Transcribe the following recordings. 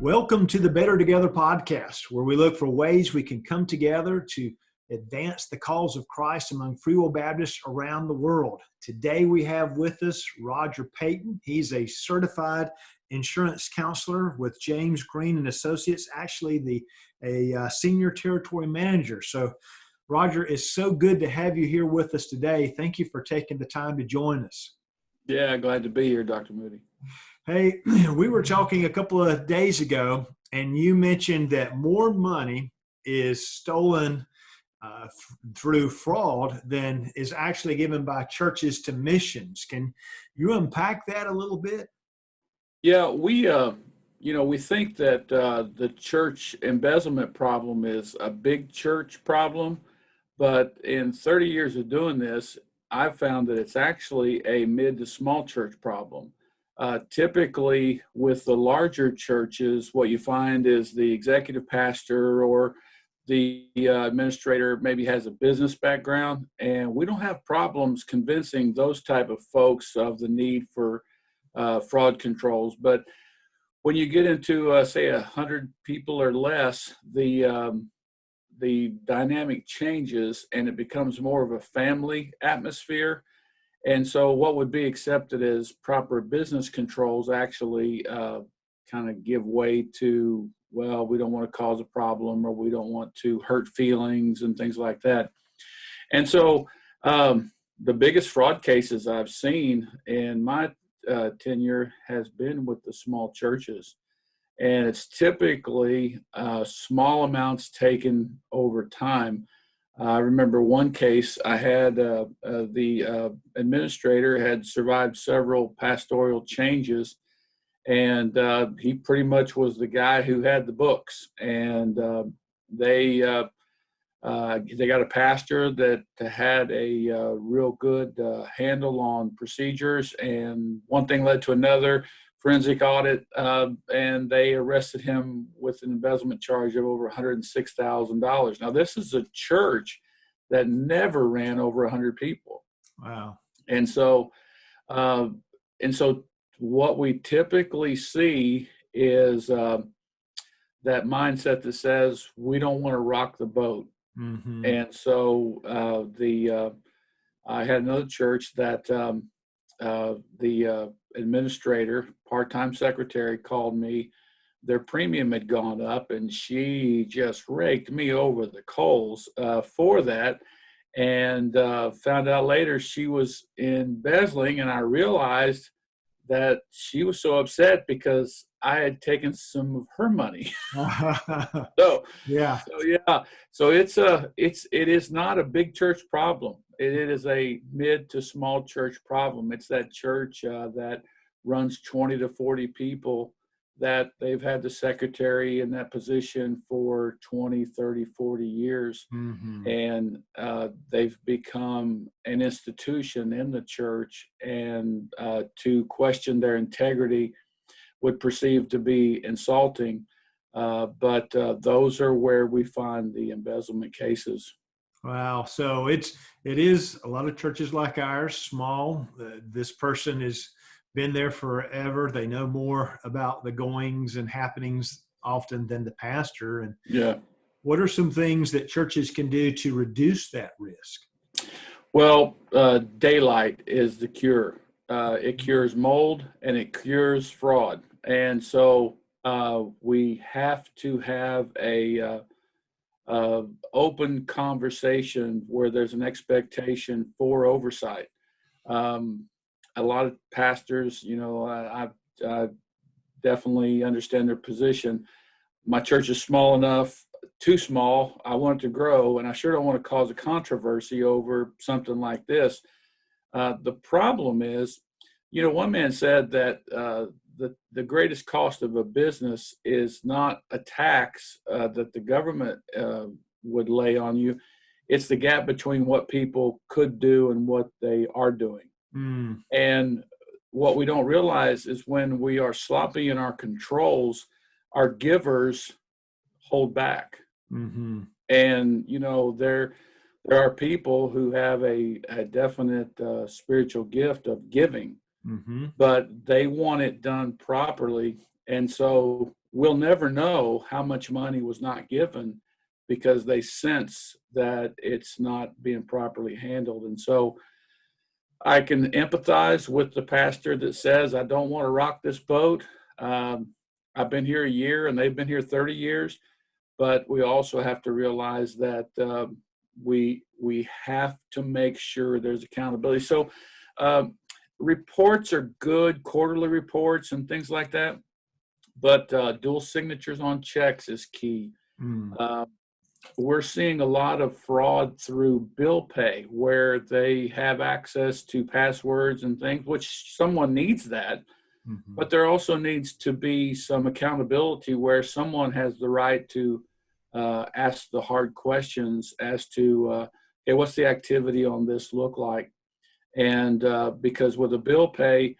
Welcome to the Better Together podcast, where we look for ways we can come together to advance the cause of Christ among Free Will Baptists around the world. Today we have with us Roger Peyton. He's a certified insurance counselor with James Greene and Associates, actually a senior territory manager. So Roger, it's so good to have you here with us today. Thank you for taking the time to join us. Yeah, glad to be here, Dr. Moody. Hey, we were talking a couple of days ago, and you mentioned that more money is stolen through fraud than is actually given by churches to missions. Can you unpack that a little bit? Yeah, we think that the church embezzlement problem is a big church problem, but in 30 years of doing this, I've found that it's actually a mid to small church problem. Typically, with the larger churches, what you find is the executive pastor or the administrator maybe has a business background, and we don't have problems convincing those type of folks of the need for fraud controls. But when you get into, say, 100 people or less, the dynamic changes and it becomes more of a family atmosphere. And so what would be accepted as proper business controls actually kind of give way to, well, we don't want to cause a problem, or we don't want to hurt feelings and things like that. And so the biggest fraud cases I've seen in my tenure has been with the small churches. And it's typically small amounts taken over time. I remember one case I had, the administrator had survived several pastoral changes, and he pretty much was the guy who had the books. And they got a pastor that had a real good handle on procedures, and one thing led to another. Forensic audit, and they arrested him with an embezzlement charge of over $106,000. Now, this is a church that never ran over 100 people. Wow. And so what we typically see is that mindset that says we don't want to rock the boat. Mm-hmm. And so I had another church that the administrator, part-time secretary, called me. Their premium had gone up, and she just raked me over the coals for that, and found out later she was embezzling, and I realized that she was so upset because I had taken some of her money. So it is not a big church problem. It is a mid to small church problem. It's that church that runs 20 to 40 people that they've had the secretary in that position for 20, 30, 40 years. Mm-hmm. And they've become an institution in the church, and to question their integrity would perceive to be insulting. But those are where we find the embezzlement cases. Wow. So it is a lot of churches like ours, small. This person has been there forever. They know more about the goings and happenings often than the pastor. And yeah, what are some things that churches can do to reduce that risk? Well, daylight is the cure. It cures mold and it cures fraud. And so we have to have a open conversation where there's an expectation for oversight. A lot of pastors, I definitely understand their position. My church is small enough, too small. I want it to grow, and I sure don't want to cause a controversy over something like this. The problem is, one man said that the greatest cost of a business is not a tax that the government would lay on you. It's the gap between what people could do and what they are doing. Mm. And what we don't realize is when we are sloppy in our controls, our givers hold back. Mm-hmm. And, there are people who have a definite spiritual gift of giving, mm-hmm. but they want it done properly. And so we'll never know how much money was not given because they sense that it's not being properly handled. And so I can empathize with the pastor that says, I don't want to rock this boat. I've been here a year and they've been here 30 years, but we also have to realize that we have to make sure there's accountability. So reports are good, quarterly reports and things like that, but dual signatures on checks is key. We're seeing a lot of fraud through bill pay where they have access to passwords and things, which someone needs that. But there also needs to be some accountability where someone has the right to ask the hard questions as to, okay, what's the activity on this look like? And because with a bill pay,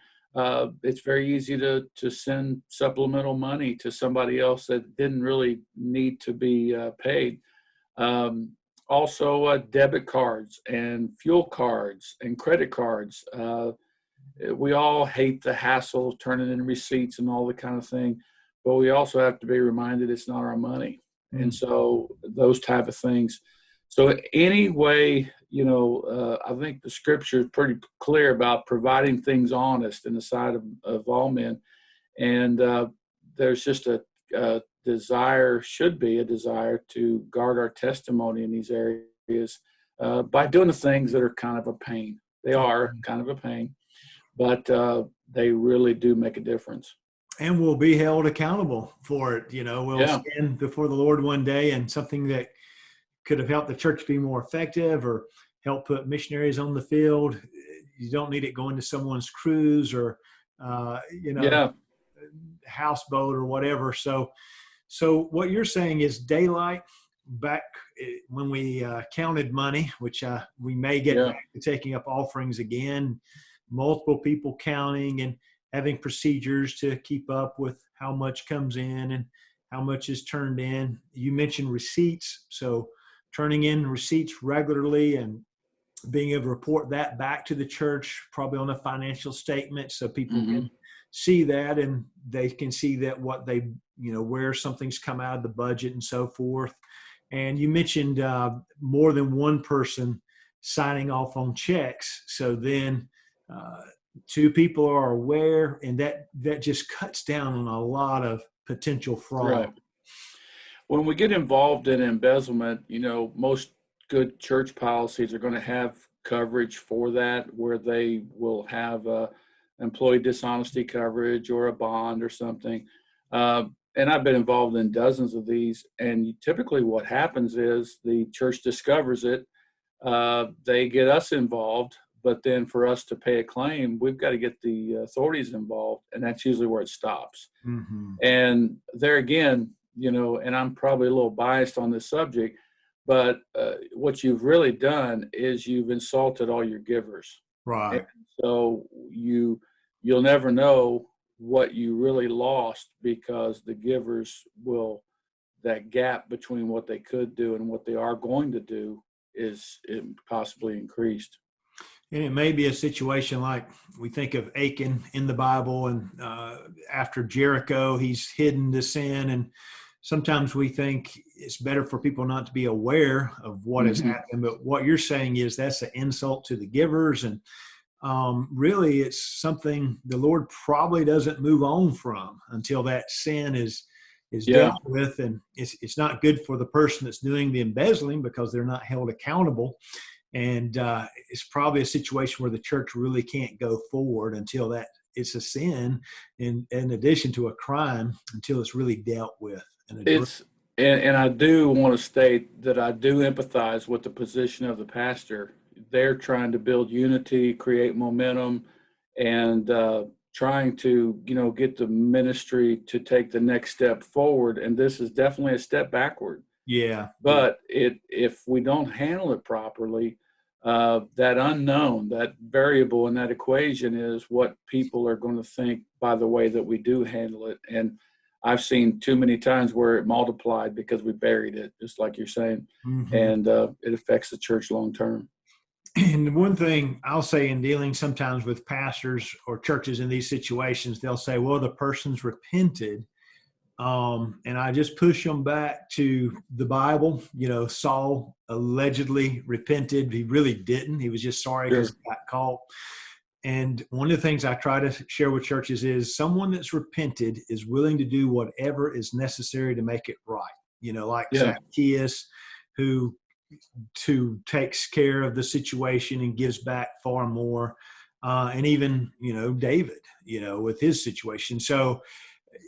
it's very easy to send supplemental money to somebody else that didn't really need to be paid. Also debit cards and fuel cards and credit cards. We all hate the hassle of turning in receipts and all the kind of thing, but we also have to be reminded it's not our money. And so those type of things. So anyway, I think the scripture is pretty clear about providing things honest in the sight of all men. And there's just a desire, should be a desire to guard our testimony in these areas by doing the things that are kind of a pain. They are kind of a pain, but they really do make a difference. And we'll be held accountable for it. We'll stand before the Lord one day, and something that could have helped the church be more effective or help put missionaries on the field. You don't need it going to someone's cruise or, houseboat or whatever. So what you're saying is daylight, back when we counted money, which we may get back to taking up offerings again, multiple people counting and having procedures to keep up with how much comes in and how much is turned in. You mentioned receipts. So turning in receipts regularly and being able to report that back to the church, probably on a financial statement, so people can see that and they can see that what they, where something's come out of the budget and so forth. And you mentioned more than one person signing off on checks. So then two people are aware, and that just cuts down on a lot of potential fraud. Right. When we get involved in embezzlement, most good church policies are going to have coverage for that, where they will have employee dishonesty coverage or a bond or something. And I've been involved in dozens of these. And typically what happens is the church discovers it. They get us involved, but then for us to pay a claim, we've got to get the authorities involved. And that's usually where it stops. And there again, and I'm probably a little biased on this subject, but what you've really done is you've insulted all your givers. Right. And so you'll never know what you really lost, because the givers that gap between what they could do and what they are going to do is possibly increased. And it may be a situation like we think of Achan in the Bible, and after Jericho, he's hidden the sin. And sometimes we think it's better for people not to be aware of what has happened. But what you're saying is that's an insult to the givers. And really, it's something the Lord probably doesn't move on from until that sin is dealt with. And it's not good for the person that's doing the embezzling, because they're not held accountable. And it's probably a situation where the church really can't go forward until that it's a sin in addition to a crime, until it's really dealt with. And I do want to state that I do empathize with the position of the pastor. They're trying to build unity, create momentum, and trying to, get the ministry to take the next step forward. And this is definitely a step backward. Yeah. But if we don't handle it properly, that unknown, that variable in that equation is what people are going to think by the way that we do handle it. And I've seen too many times where it multiplied because we buried it, just like you're saying, and it affects the church long term. And one thing I'll say in dealing sometimes with pastors or churches in these situations, they'll say, well, the person's repented, And I just push them back to the Bible. Saul allegedly repented. He really didn't. He was just sorry because Sure. he got caught. And one of the things I try to share with churches is someone that's repented is willing to do whatever is necessary to make it right. Like Yeah. Zacchaeus, who takes care of the situation and gives back far more. And even, David, with his situation. So,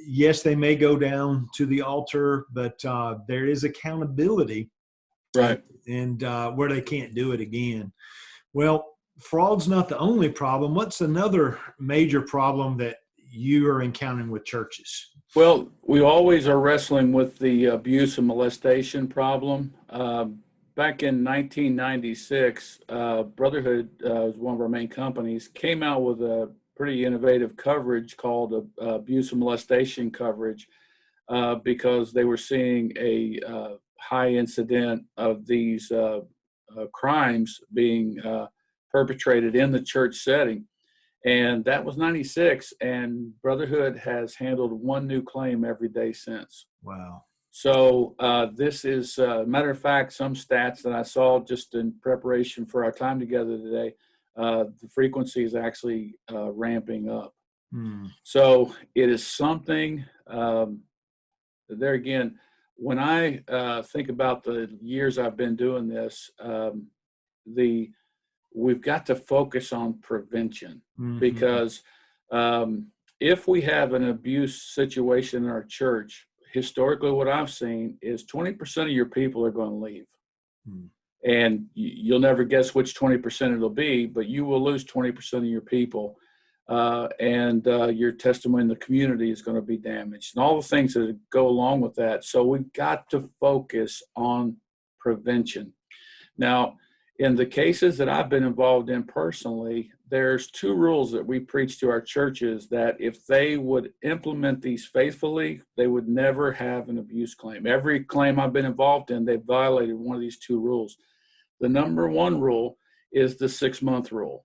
yes, they may go down to the altar, but there is accountability, and, Right. where they can't do it again. Well, fraud's not the only problem. What's another major problem that you are encountering with churches? Well, we always are wrestling with the abuse and molestation problem. Back in 1996, Brotherhood, was one of our main companies, came out with a pretty innovative coverage called abuse and molestation coverage, because they were seeing a high incident of these crimes being perpetrated in the church setting. And that was 96, and Brotherhood has handled one new claim every day since. Wow. So this is, matter of fact, some stats that I saw just in preparation for our time together today, the frequency is actually ramping up. So it is something, there again, when I think about the years I've been doing this, we've got to focus on prevention, because if we have an abuse situation in our church, historically what I've seen is 20% of your people are going to leave. And you'll never guess which 20% it'll be, but you will lose 20% of your people. And your testimony in the community is going to be damaged, and all the things that go along with that. So we've got to focus on prevention. Now, in the cases that I've been involved in personally, there's two rules that we preach to our churches that if they would implement these faithfully, they would never have an abuse claim. Every claim I've been involved in, they violated one of these two rules. The number one rule is the 6-month rule.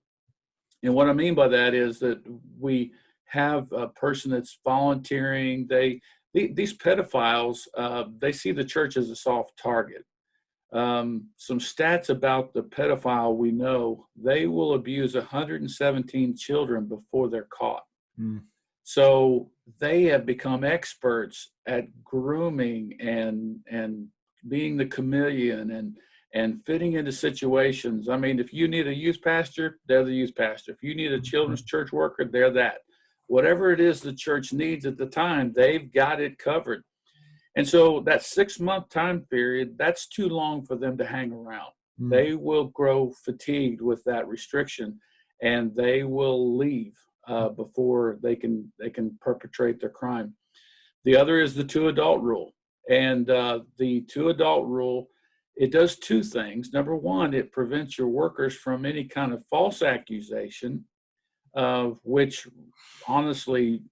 And what I mean by that is that we have a person that's volunteering. These pedophiles, they see the church as a soft target. Some stats about the pedophile we know, they will abuse 117 children before they're caught. So they have become experts at grooming and being the chameleon and fitting into situations. I mean, if you need a youth pastor, they're the youth pastor. If you need a children's church worker, they're that. Whatever it is the church needs at the time, they've got it covered. And so that 6-month time period, that's too long for them to hang around. They will grow fatigued with that restriction, and they will leave before they can perpetrate their crime. The other is the 2-adult rule. And the 2-adult rule, it does two things. Number one, it prevents your workers from any kind of false accusation, which honestly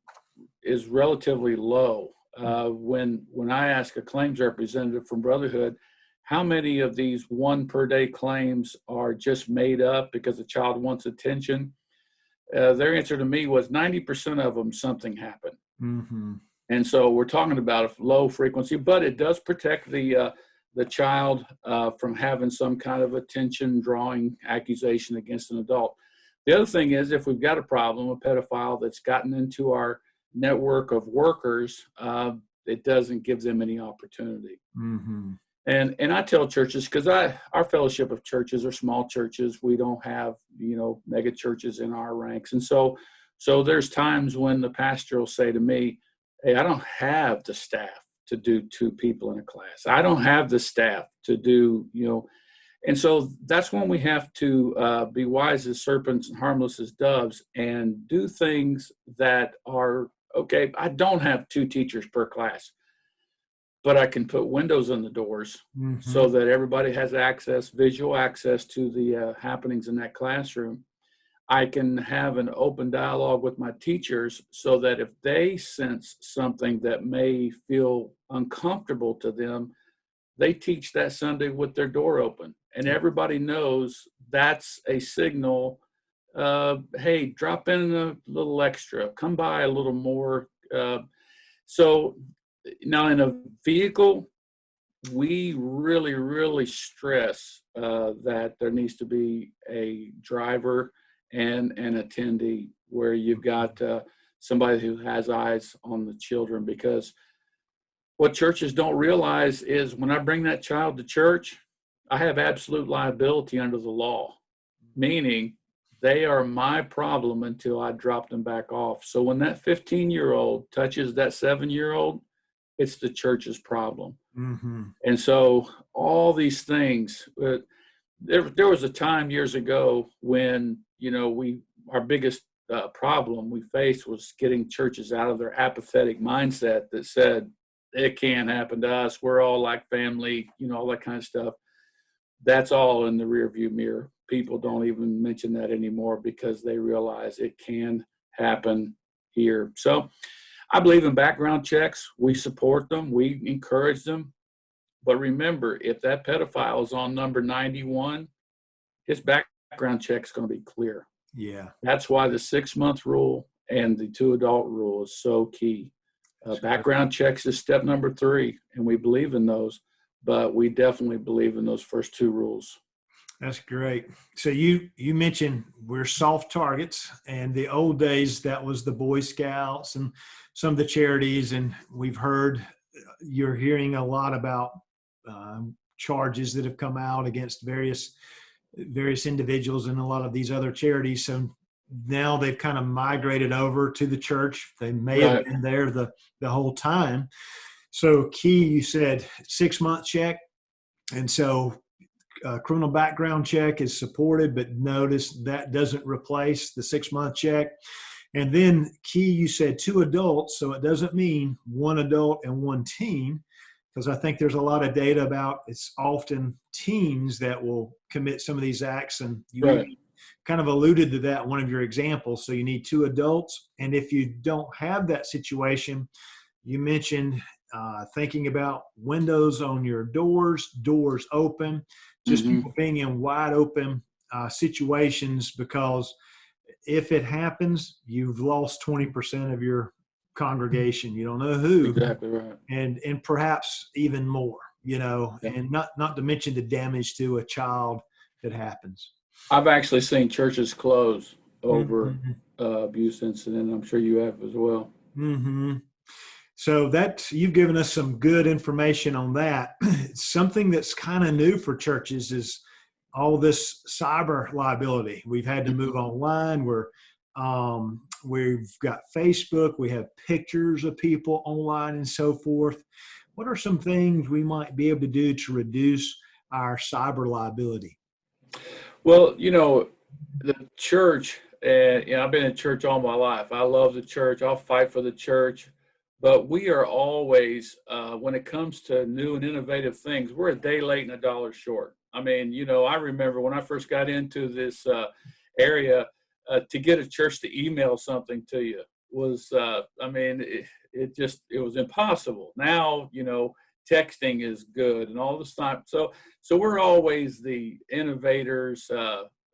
is relatively low. When I ask a claims representative from Brotherhood, how many of these 1 per day claims are just made up because a child wants attention? Their answer to me was 90% of them, something happened. And so we're talking about a low frequency, but it does protect the child from having some kind of attention drawing accusation against an adult. The other thing is, if we've got a problem, a pedophile that's gotten into our network of workers, it doesn't give them any opportunity. And I tell churches, because our fellowship of churches are small churches. We don't have, mega churches in our ranks. And so there's times when the pastor will say to me, hey, I don't have the staff to do 2 people in a class. I don't have the staff to do, and so that's when we have to be wise as serpents and harmless as doves and do things that are, okay, I don't have 2 teachers per class, but I can put windows in the doors so that everybody has access, visual access to the happenings in that classroom. I can have an open dialogue with my teachers so that if they sense something that may feel uncomfortable to them, they teach that Sunday with their door open. And everybody knows that's a signal, hey, drop in a little extra, come by a little more. So now in a vehicle, we really, really stress that there needs to be a driver and an attendee where you've got somebody who has eyes on the children, because what churches don't realize is when I bring that child to church, I have absolute liability under the law, meaning they are my problem until I drop them back off. So when that 15-year-old touches that 7-year-old, it's the church's problem. Mm-hmm. And so all these things, there was a time years ago when, our biggest problem we faced was getting churches out of their apathetic mindset that said, it can't happen to us. We're all like family, all that kind of stuff. That's all in the rearview mirror. People don't even mention that anymore because they realize it can happen here. So I believe in background checks. We support them. We encourage them. But remember, if that pedophile is on number 91, his background check is going to be clear. Yeah. That's why the 6-month rule and the 2-adult rule is so key. Background checks is step number 3, and we believe in those, but we definitely believe in those first 2 rules. That's great. So you mentioned we're soft targets, and the old days, that was the Boy Scouts and some of the charities, and you're hearing a lot about charges that have come out against various individuals and a lot of these other charities. So now they've kind of migrated over to the church. They may have been there the whole time. So key, you said 6-month check. And so criminal background check is supported, but notice that doesn't replace the 6-month check. And then key, you said 2 adults. So it doesn't mean 1 adult and 1 teen, because I think there's a lot of data about it's often teens that will commit some of these acts. And you kind of alluded to that in one of your examples. So you need 2 adults. And if you don't have that situation, you mentioned thinking about windows on your doors open, just people being in wide open situations, because if it happens, you've lost 20% of your congregation. You don't know who. Exactly right. And perhaps even more, and not to mention the damage to a child that happens. I've actually seen churches close over abuse incident. I'm sure you have as well. Mm-hmm. So you've given us some good information on that. Something that's kind of new for churches is all this cyber liability. We've had to move online. We've got Facebook. We have pictures of people online and so forth. What are some things we might be able to do to reduce our cyber liability? Well, the church, I've been in church all my life. I love the church. I'll fight for the church. But we are always, when it comes to new and innovative things, we're a day late and a dollar short. I mean, I remember when I first got into this area, to get a church to email something to you was, it was impossible. Now, texting is good and all this time. So we're always the innovators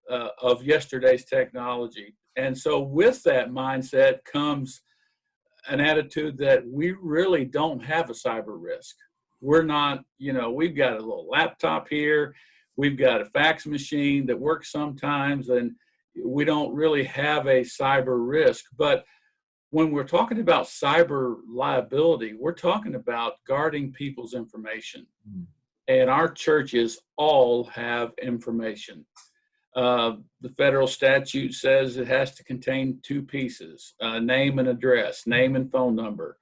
of yesterday's technology. And so with that mindset comes an attitude that we really don't have a cyber risk. We're not, we've got a little laptop here. We've got a fax machine that works sometimes, and we don't really have a cyber risk. But when we're talking about cyber liability, we're talking about guarding people's information. And our churches all have information. The federal statute says it has to contain 2 pieces, name and address, name and phone number.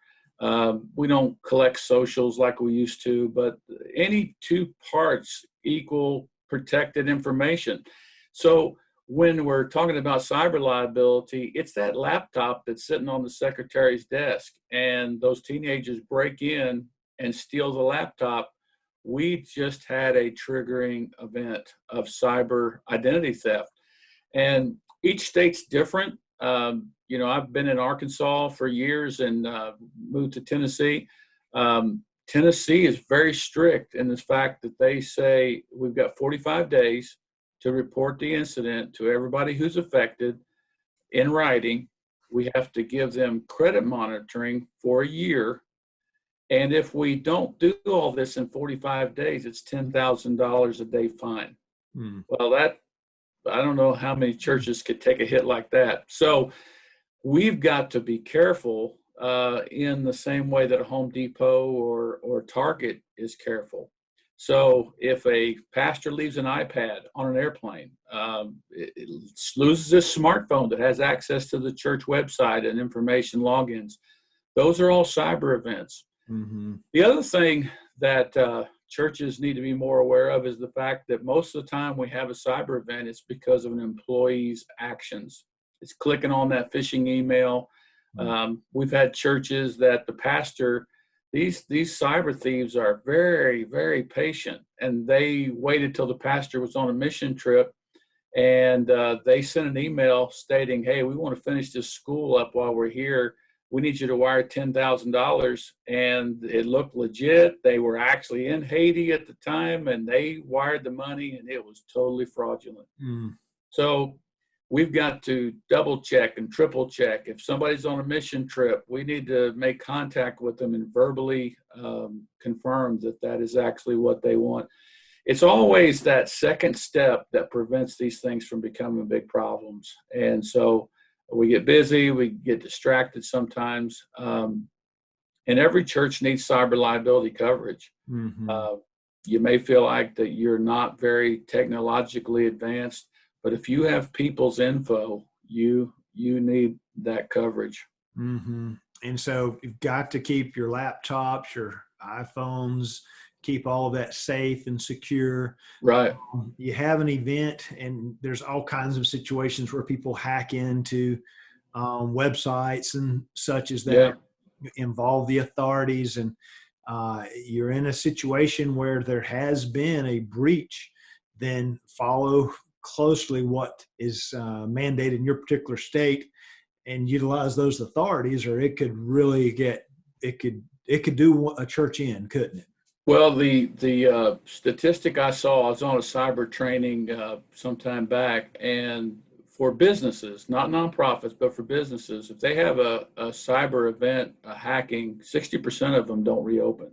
We don't collect socials like we used to, but any 2 parts equal protected information. So when we're talking about cyber liability, it's that laptop that's sitting on the secretary's desk and those teenagers break in and steal the laptop. We just had a triggering event of cyber identity theft. And each state's different. I've been in Arkansas for years and moved to Tennessee. Tennessee is very strict in the fact that they say we've got 45 days to report the incident to everybody who's affected in writing. We have to give them credit monitoring for a year. And if we don't do all this in 45 days, it's $10,000 a day fine. Well, I don't know how many churches could take a hit like that. So we've got to be careful in the same way that a Home Depot or Target is careful. So if a pastor leaves an iPad on an airplane, it loses his smartphone that has access to the church website and information logins. Those are all cyber events. Mm-hmm. The other thing that churches need to be more aware of is the fact that most of the time we have a cyber event, it's because of an employee's actions. It's clicking on that phishing email. We've had churches that the pastor, these cyber thieves are very, very patient, and they waited till the pastor was on a mission trip, and they sent an email stating, hey, we want to finish this school up while we're here. We need you to wire $10,000. And it looked legit. They were actually in Haiti at the time, and they wired the money, and it was totally fraudulent. So we've got to double check and triple check. If somebody's on a mission trip, we need to make contact with them and verbally confirm that that is actually what they want. It's always that second step that prevents these things from becoming big problems. And so we get busy, we get distracted sometimes. And every church needs cyber liability coverage. You may feel like that you're not very technologically advanced, but if you have people's info, you need that coverage. And so you've got to keep your laptops, your iPhones, keep all of that safe and secure. Right. You have an event, and there's all kinds of situations where people hack into websites and such as that involve the authorities, and you're in a situation where there has been a breach. Then follow closely what is mandated in your particular state and utilize those authorities, or it could really it could do a church in, couldn't it? Well, the statistic I saw, I was on a cyber training some time back, and for businesses, not nonprofits, but for businesses, if they have a cyber event, a hacking, 60% of them don't reopen.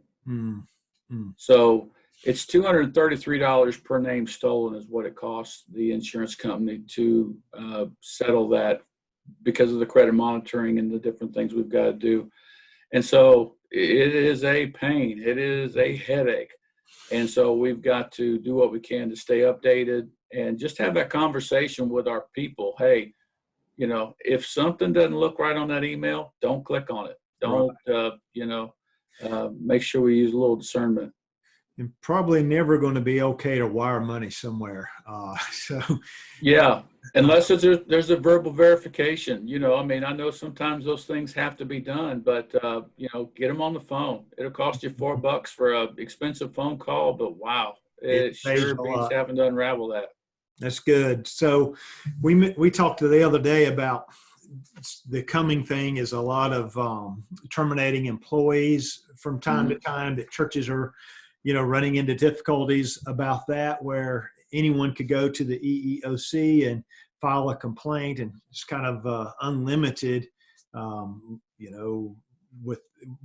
So it's $233 per name stolen is what it costs the insurance company to settle that, because of the credit monitoring and the different things we've got to do. And so it is a pain. It is a headache. And so we've got to do what we can to stay updated and just have that conversation with our people. Hey, if something doesn't look right on that email, don't click on it. Don't, make sure we use a little discernment. And probably never going to be okay to wire money somewhere. Yeah, unless there's a verbal verification. I know sometimes those things have to be done, but get them on the phone. It'll cost you $4 for an expensive phone call, but wow, it sure beats having to unravel that. That's good. So we talked the other day about the coming thing is a lot of terminating employees from time to time, that churches are running into difficulties about that, where anyone could go to the EEOC and file a complaint, and it's kind of unlimited, with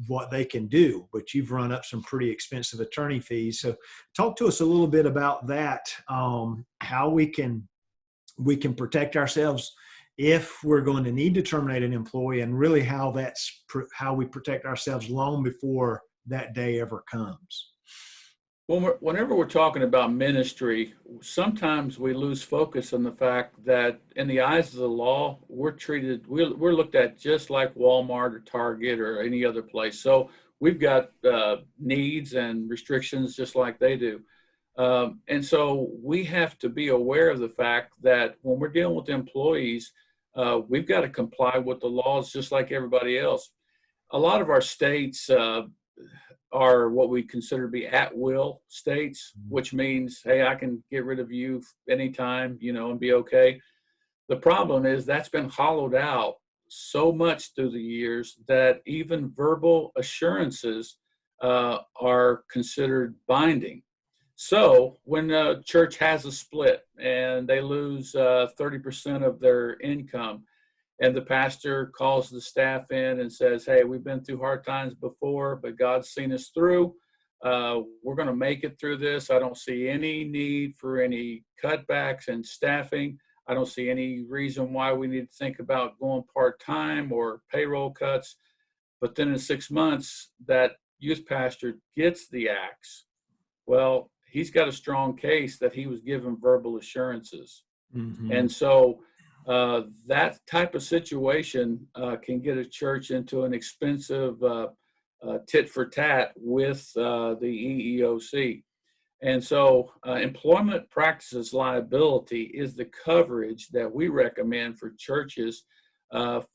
what they can do. But you've run up some pretty expensive attorney fees. So talk to us a little bit about that, how we can protect ourselves if we're going to need to terminate an employee, and really how we protect ourselves long before that day ever comes. Whenever we're talking about ministry, sometimes we lose focus on the fact that in the eyes of the law, we're looked at just like Walmart or Target or any other place. So we've got needs and restrictions just like they do. And so we have to be aware of the fact that when we're dealing with employees, we've got to comply with the laws just like everybody else. A lot of our states are what we consider to be at-will states, which means, hey, I can get rid of you anytime, and be okay. The problem is that's been hollowed out so much through the years that even verbal assurances are considered binding. So when a church has a split and they lose 30% of their income, and the pastor calls the staff in and says, hey, we've been through hard times before, but God's seen us through. We're going to make it through this. I don't see any need for any cutbacks in staffing. I don't see any reason why we need to think about going part-time or payroll cuts. But then in 6 months, that youth pastor gets the axe. Well, he's got a strong case that he was given verbal assurances. Mm-hmm. And so that type of situation can get a church into an expensive tit for tat with the EEOC. And so employment practices liability is the coverage that we recommend for churches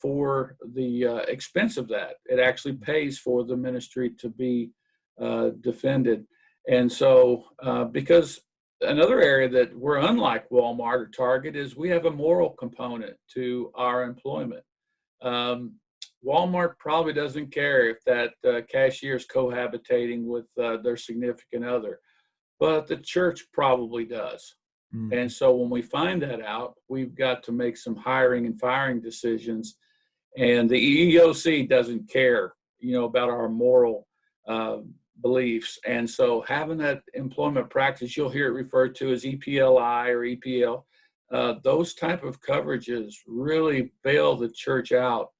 for the expense of that. It actually pays for the ministry to be defended. And so because another area that we're unlike Walmart or Target is we have a moral component to our employment. Walmart probably doesn't care if that cashier is cohabitating with their significant other, but the church probably does. Mm-hmm. And so when we find that out, we've got to make some hiring and firing decisions. And the EEOC doesn't care, about our moral beliefs. And so having that employment practice, you'll hear it referred to as EPLI or EPL. Those type of coverages really bail the church out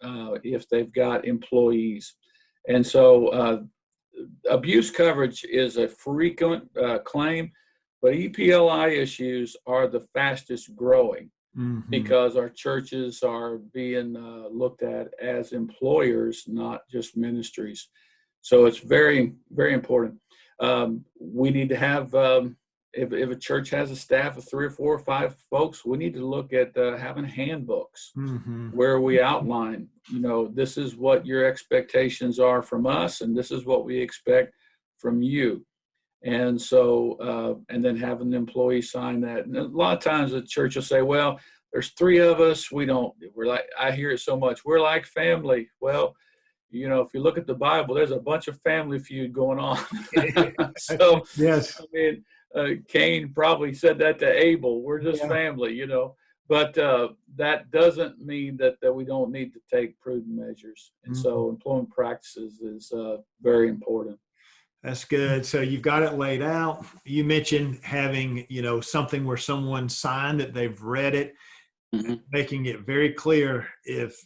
if they've got employees. And so abuse coverage is a frequent claim, but EPLI issues are the fastest growing because our churches are being looked at as employers, not just ministries. So it's very, very important. We need to have, if a church has a staff of 3 or 4 or 5 folks, we need to look at having handbooks where we outline, this is what your expectations are from us, and this is what we expect from you. And so, and then having the employee sign that. And a lot of times the church will say, well, there's 3 of us. I hear it so much. We're like family. Well, if you look at the Bible, there's a bunch of family feud going on. So, yes. I mean, Cain probably said that to Abel. We're just family, But that doesn't mean that we don't need to take prudent measures. And so employment practices is very important. That's good. So you've got it laid out. You mentioned having, something where someone signed that they've read it, making it very clear if,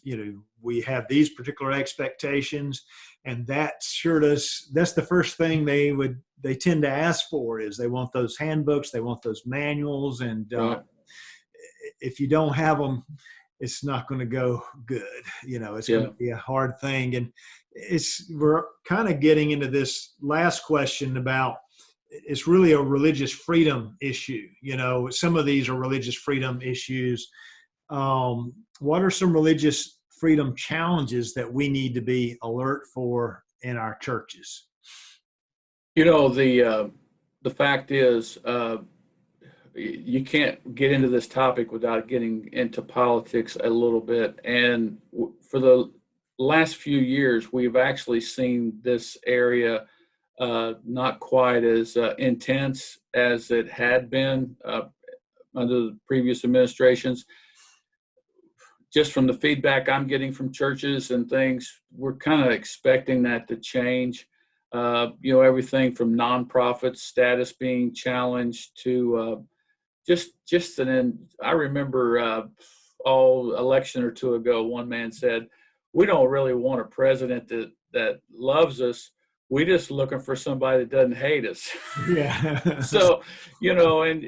we have these particular expectations, and that's the first thing they tend to ask for is they want those handbooks, they want those manuals. And if you don't have them, it's not going to go good. It's going to be a hard thing. And we're kind of getting into this last question about, it's really a religious freedom issue. Some of these are religious freedom issues. What are some religious freedom challenges that we need to be alert for in our churches? The fact is, you can't get into this topic without getting into politics a little bit. And for the last few years, we've actually seen this area not quite as intense as it had been under the previous administrations. Just from the feedback I'm getting from churches and things, we're kind of expecting that to change. Everything from nonprofit status being challenged to I remember election or 2 ago, one man said, we don't really want a president that loves us. We're just looking for somebody that doesn't hate us. Yeah. So, and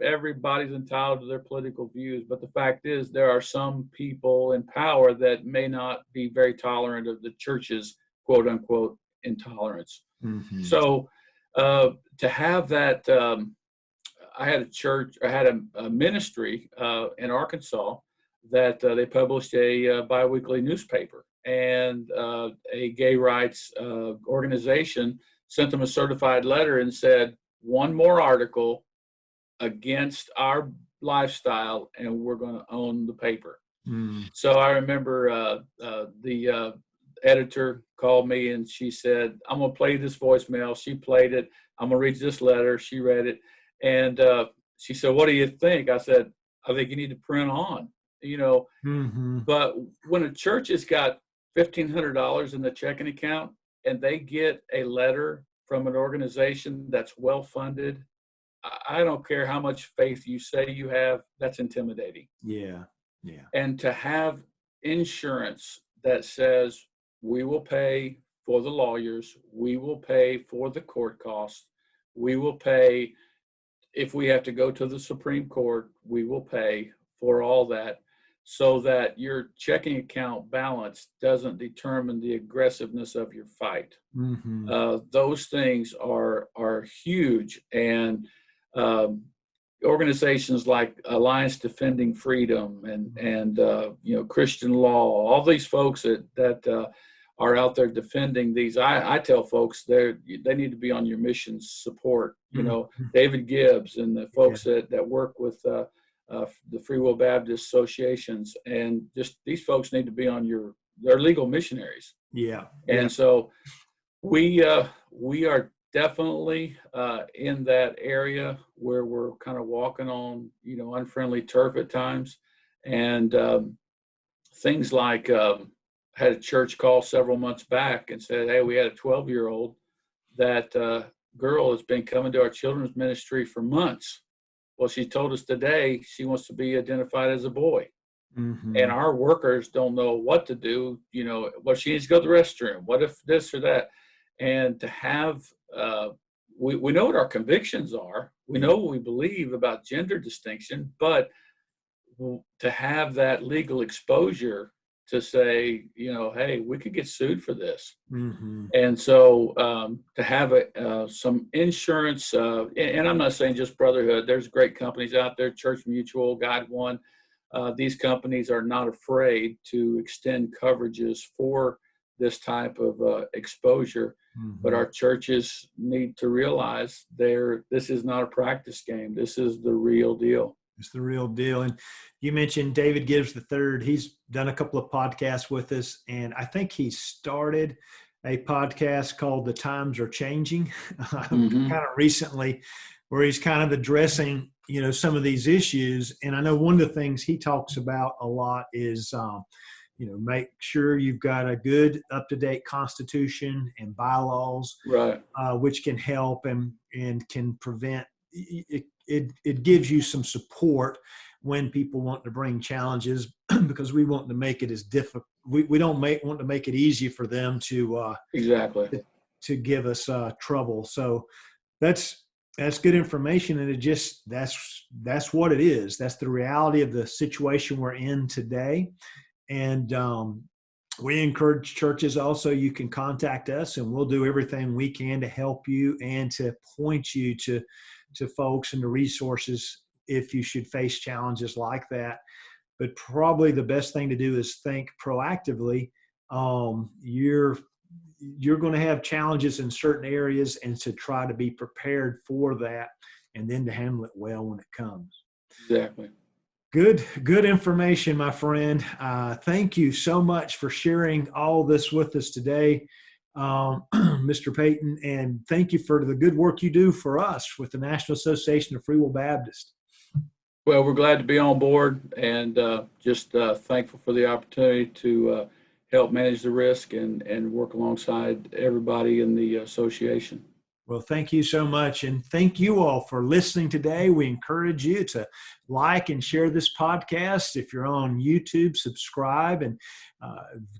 everybody's entitled to their political views, but the fact is there are some people in power that may not be very tolerant of the church's quote unquote intolerance. So to have that, I had a ministry in Arkansas that they published a biweekly newspaper, and a gay rights organization sent them a certified letter and said, 1 more article against our lifestyle and we're going to own the paper. So I remember the editor called me and she said, I'm going to play this voicemail. She played it. I'm going to read this letter. She read it. And she said, what do you think? I said, I think you need to print on. you know. Mm-hmm. But when a church has got $1,500 in the checking account and they get a letter from an organization that's well funded, I don't care how much faith you say you have, that's intimidating. Yeah. Yeah. And to have insurance that says, we will pay for the lawyers, we will pay for the court costs, we will pay if we have to go to the Supreme Court, we will pay for all that, so that your checking account balance doesn't determine the aggressiveness of your fight. Mm-hmm. Those things are huge, and organizations like Alliance Defending Freedom and Christian Law, all these folks that are out there defending these. I tell folks they need to be on your mission support. Mm-hmm. David Gibbs and the folks Yeah. that work with the Free Will Baptist associations, and just these folks need to be on they're legal missionaries. Yeah. And so we are definitely in that area where we're kind of walking on unfriendly turf at times, and things like had a church call several months back and said, hey, we had a 12-year-old that girl has been coming to our children's ministry for months. Well, she told us today she wants to be identified as a boy. Mm-hmm. And our workers don't know what to do. Well, she needs to go to the restroom. What if this or that? And to have, we know what our convictions are. We know what we believe about gender distinction, but to have that legal exposure to say, hey, we could get sued for this. Mm-hmm. And so to have some insurance, and I'm not saying just Brotherhood, there's great companies out there, Church Mutual, Guide One. These companies are not afraid to extend coverages for this type of exposure. Mm-hmm. But our churches need to realize this is not a practice game. This is the real deal. It's the real deal. And you mentioned David Gibbs III. He's done a couple of podcasts with us, and I think he started a podcast called The Times Are Changing Mm-hmm. kind of recently, where he's kind of addressing, some of these issues. And I know one of the things he talks about a lot is, make sure you've got a good up-to-date constitution and bylaws, right, which can help and can prevent it gives you some support when people want to bring challenges, because we want to make it as difficult. We don't want to make it easy for them to exactly to give us trouble. So that's good information, and that's what it is. That's the reality of the situation we're in today. And we encourage churches also, you can contact us and we'll do everything we can to help you and to point you to folks and the resources if you should face challenges like that. But probably the best thing to do is think proactively. You're going to have challenges in certain areas, and to try to be prepared for that, and then to handle it well when it comes. Exactly. Good information, my friend. Thank you so much for sharing all this with us today, Mr. Peyton, and thank you for the good work you do for us with the National Association of Free Will Baptists. Well, we're glad to be on board, and just thankful for the opportunity to help manage the risk and work alongside everybody in the association. Well, thank you so much. And thank you all for listening today. We encourage you to like and share this podcast. If you're on YouTube, subscribe and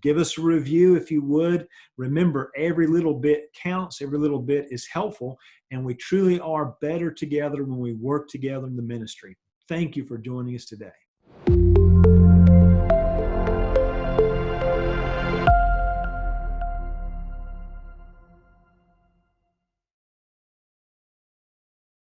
give us a review if you would. Remember, every little bit counts. Every little bit is helpful. And we truly are better together when we work together in the ministry. Thank you for joining us today.